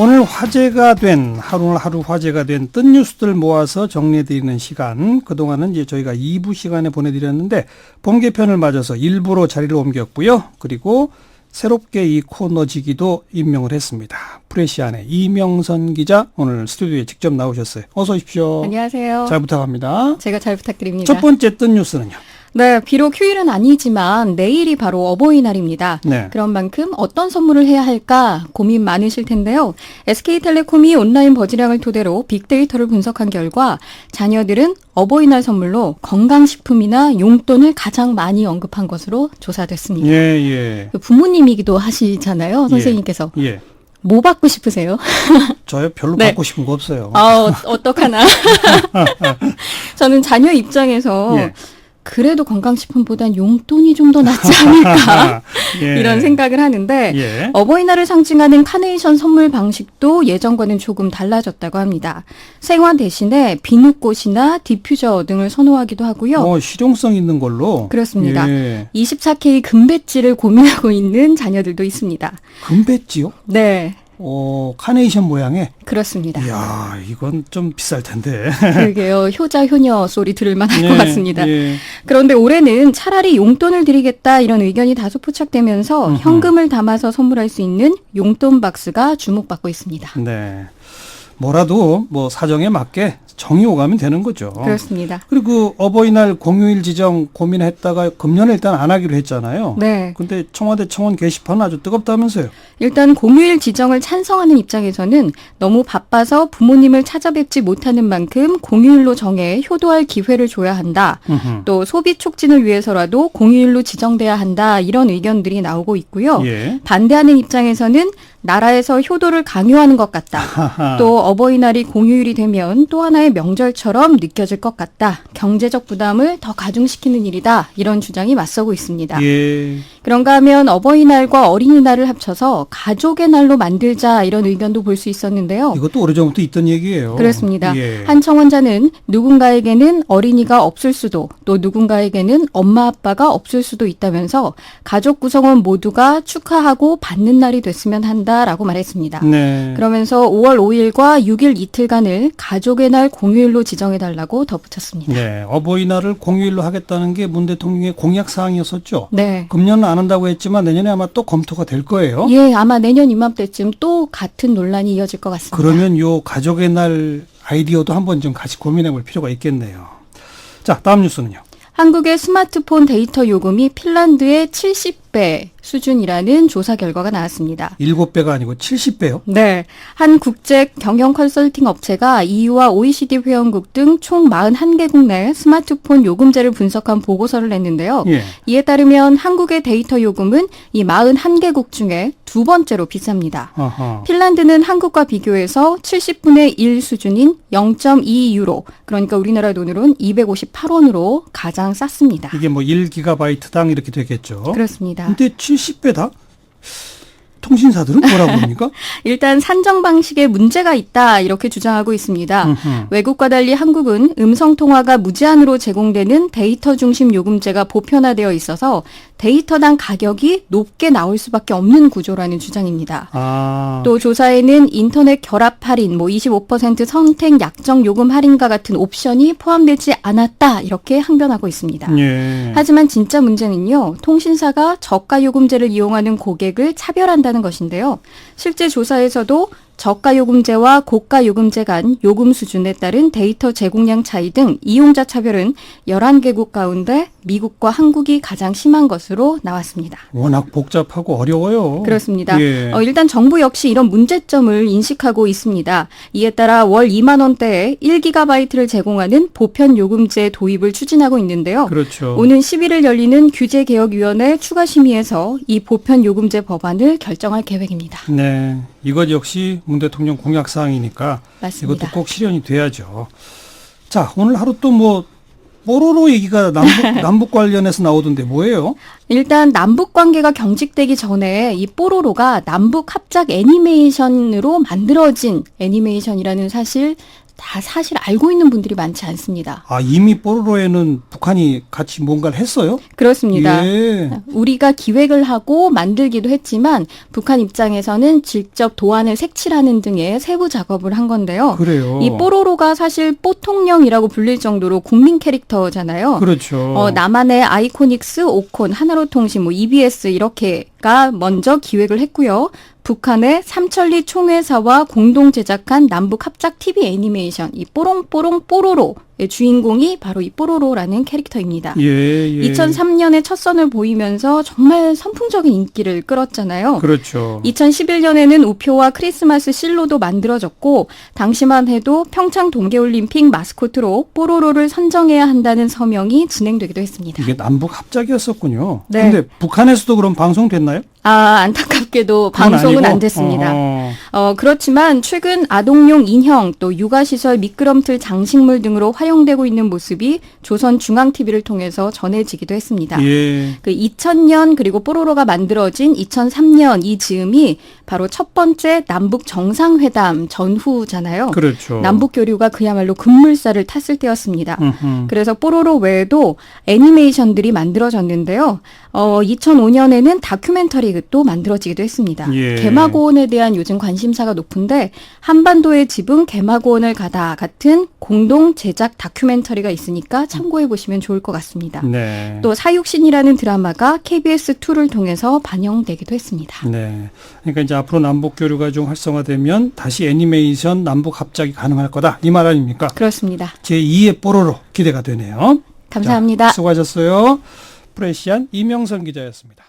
오늘 화제가 된 하루 화제가 된 뜬 뉴스들 모아서 정리해드리는 시간. 그동안은 이제 저희가 2부 시간에 보내드렸는데 봄 개편을 맞아서 일부러 자리를 옮겼고요. 그리고 새롭게 이 코너지기도 임명을 했습니다. 프레시안의 이명선 기자 오늘 스튜디오에 직접 나오셨어요. 어서 오십시오. 안녕하세요. 잘 부탁합니다. 제가 잘 부탁드립니다. 첫 번째 뜬 뉴스는요. 네, 비록 휴일은 아니지만 내일이 바로 어버이날입니다. 네. 그런 만큼 어떤 선물을 해야 할까 고민 많으실 텐데요. SK텔레콤이 온라인 버즈량을 토대로 빅데이터를 분석한 결과 자녀들은 어버이날 선물로 건강식품이나 용돈을 가장 많이 언급한 것으로 조사됐습니다. 예. 부모님이기도 하시잖아요, 선생님께서. 예. 뭐 받고 싶으세요? 저요 별로 네. 받고 싶은 거 없어요. 어떡하나. 저는 자녀 입장에서 예. 그래도 건강식품보단 용돈이 좀 더 낫지 않을까 예. 이런 생각을 하는데 예. 어버이날을 상징하는 카네이션 선물 방식도 예전과는 조금 달라졌다고 합니다. 생화 대신에 비누꽃이나 디퓨저 등을 선호하기도 하고요. 실용성 있는 걸로. 그렇습니다. 예. 24K 금배지를 고민하고 있는 자녀들도 있습니다. 금배지요? 네, 카네이션 모양의. 그렇습니다. 이야, 이건 좀 비쌀 텐데. 그러게요. 효자 효녀 소리 들을 만할 예, 것 같습니다. 예. 그런데 올해는 차라리 용돈을 드리겠다 이런 의견이 다소 포착되면서 현금을 담아서 선물할 수 있는 용돈 박스가 주목받고 있습니다. 네. 뭐라도 사정에 맞게 정이 오가면 되는 거죠. 그렇습니다. 그리고 어버이날 공휴일 지정 고민했다가 금년에 일단 안 하기로 했잖아요. 네. 근데 청와대 청원 게시판은 아주 뜨겁다면서요. 일단 공휴일 지정을 찬성하는 입장에서는 너무 바빠서 부모님을 찾아뵙지 못하는 만큼 공휴일로 정해 효도할 기회를 줘야 한다. 또 소비 촉진을 위해서라도 공휴일로 지정돼야 한다. 이런 의견들이 나오고 있고요. 예. 반대하는 입장에서는 나라에서 효도를 강요하는 것 같다. 또 어버이날이 공휴일이 되면 또 하나의 명절처럼 느껴질 것 같다. 경제적 부담을 더 가중시키는 일이다. 이런 주장이 맞서고 있습니다. 예. 그런가 하면 어버이날과 어린이날을 합쳐서 가족의 날로 만들자 이런 의견도 볼 수 있었는데요. 이것도 오래전부터 있던 얘기예요. 그렇습니다. 예. 한 청원자는 누군가에게는 어린이가 없을 수도 또 누군가에게는 엄마 아빠가 없을 수도 있다면서 가족 구성원 모두가 축하하고 받는 날이 됐으면 한다라고 말했습니다. 네. 그러면서 5월 5일과 6일 이틀간을 가족의 날 공휴일로 지정해달라고 덧붙였습니다. 네. 어버이날을 공휴일로 하겠다는 게 문 대통령의 공약 사항이었었죠. 네. 금년은 안 한다고 했지만 내년에 아마 또 검토가 될 거예요. 예, 아마 내년 이맘때쯤 또 같은 논란이 이어질 것 같습니다. 그러면 요 가족의 날 아이디어도 한번 좀 같이 고민해 볼 필요가 있겠네요. 자, 다음 뉴스는요. 한국의 스마트폰 데이터 요금이 핀란드의 70배 수준이라는 조사 결과가 나왔습니다. 7배가 아니고 70배요? 네. 한 국제 경영 컨설팅 업체가 EU와 OECD 회원국 등 총 41개국 내 스마트폰 요금제를 분석한 보고서를 냈는데요. 예. 이에 따르면 한국의 데이터 요금은 이 41개국 중에 두 번째로 비쌉니다. 아하. 핀란드는 한국과 비교해서 70분의 1 수준인 0.2유로, 그러니까 우리나라 돈으로는 258원으로 가장 쌌습니다. 이게 1기가바이트당 이렇게 되겠죠. 그렇습니다. 근데 70배다? 통신사들은 뭐라고 합니까? 일단 산정 방식에 문제가 있다 이렇게 주장하고 있습니다. 음흠. 외국과 달리 한국은 음성통화가 무제한으로 제공되는 데이터 중심 요금제가 보편화되어 있어서 데이터당 가격이 높게 나올 수밖에 없는 구조라는 주장입니다. 아. 또 조사에는 인터넷 결합 할인, 25% 선택 약정 요금 할인과 같은 옵션이 포함되지 않았다 이렇게 항변하고 있습니다. 예. 하지만 진짜 문제는요, 통신사가 저가 요금제를 이용하는 고객을 차별한다는 것인데요. 실제 조사에서도 저가 요금제와 고가 요금제 간 요금 수준에 따른 데이터 제공량 차이 등 이용자 차별은 11개국 가운데 미국과 한국이 가장 심한 것으로 나왔습니다. 워낙 복잡하고 어려워요. 그렇습니다. 예. 일단 정부 역시 이런 문제점을 인식하고 있습니다. 이에 따라 월 2만 원대에 1기가바이트를 제공하는 보편 요금제 도입을 추진하고 있는데요. 그렇죠. 오는 11일 열리는 규제개혁위원회 추가 심의에서 이 보편 요금제 법안을 결정할 계획입니다. 네. 이것 역시 문 대통령 공약 사항이니까 맞습니다. 이것도 꼭 실현이 돼야죠. 자, 오늘 하루 또 뽀로로 얘기가 남북 관련해서 나오던데 뭐예요? 일단 남북 관계가 경직되기 전에 이 뽀로로가 남북 합작 애니메이션으로 만들어진 애니메이션이라는 사실 다 사실 알고 있는 분들이 많지 않습니다. 아, 이미 뽀로로에는 북한이 같이 뭔가를 했어요? 그렇습니다. 예. 우리가 기획을 하고 만들기도 했지만 북한 입장에서는 직접 도안을 색칠하는 등의 세부 작업을 한 건데요. 그래요. 이 뽀로로가 사실 뽀통령이라고 불릴 정도로 국민 캐릭터잖아요. 그렇죠. 남한의 아이코닉스, 오콘, 하나로통신, EBS 이렇게가 먼저 기획을 했고요. 북한의 삼천리 총회사와 공동 제작한 남북 합작 TV 애니메이션 이 뽀롱뽀롱 뽀로로의 주인공이 바로 이 뽀로로라는 캐릭터입니다. 예. 2003년에 첫 선을 보이면서 정말 선풍적인 인기를 끌었잖아요. 그렇죠. 2011년에는 우표와 크리스마스 실로도 만들어졌고 당시만 해도 평창 동계올림픽 마스코트로 뽀로로를 선정해야 한다는 서명이 진행되기도 했습니다. 이게 남북 합작이었었군요. 네. 근데 북한에서도 그럼 방송됐나요? 안타깝게도 그건 방송은 아니고? 안 됐습니다. 어허. 그렇지만 최근 아동용 인형 또 육아시설 미끄럼틀 장식물 등으로 활용되고 있는 모습이 조선중앙TV를 통해서 전해지기도 했습니다. 예. 2000년 그리고 뽀로로가 만들어진 2003년 이 즈음이 바로 첫 번째 남북 정상회담 전후잖아요. 그렇죠. 남북 교류가 그야말로 급물살을 탔을 때였습니다. 음흠. 그래서 뽀로로 외에도 애니메이션들이 만들어졌는데요. 2005년에는 다큐멘터리도 만들어지기도 했습니다. 예. 개마고원에 대한 요즘 관심사가 높은데 한반도의 지붕 개마고원을 가다 같은 공동 제작 다큐멘터리가 있으니까 참고해 보시면 좋을 것 같습니다. 네. 또 사육신이라는 드라마가 KBS2를 통해서 반영되기도 했습니다. 네. 그러니까 이제 앞으로 남북 교류가 좀 활성화되면 다시 애니메이션 남북 합작이 가능할 거다. 이 말 아닙니까? 그렇습니다. 제2의 뽀로로 기대가 되네요. 감사합니다. 자, 수고하셨어요. 프레시안 이명선 기자였습니다.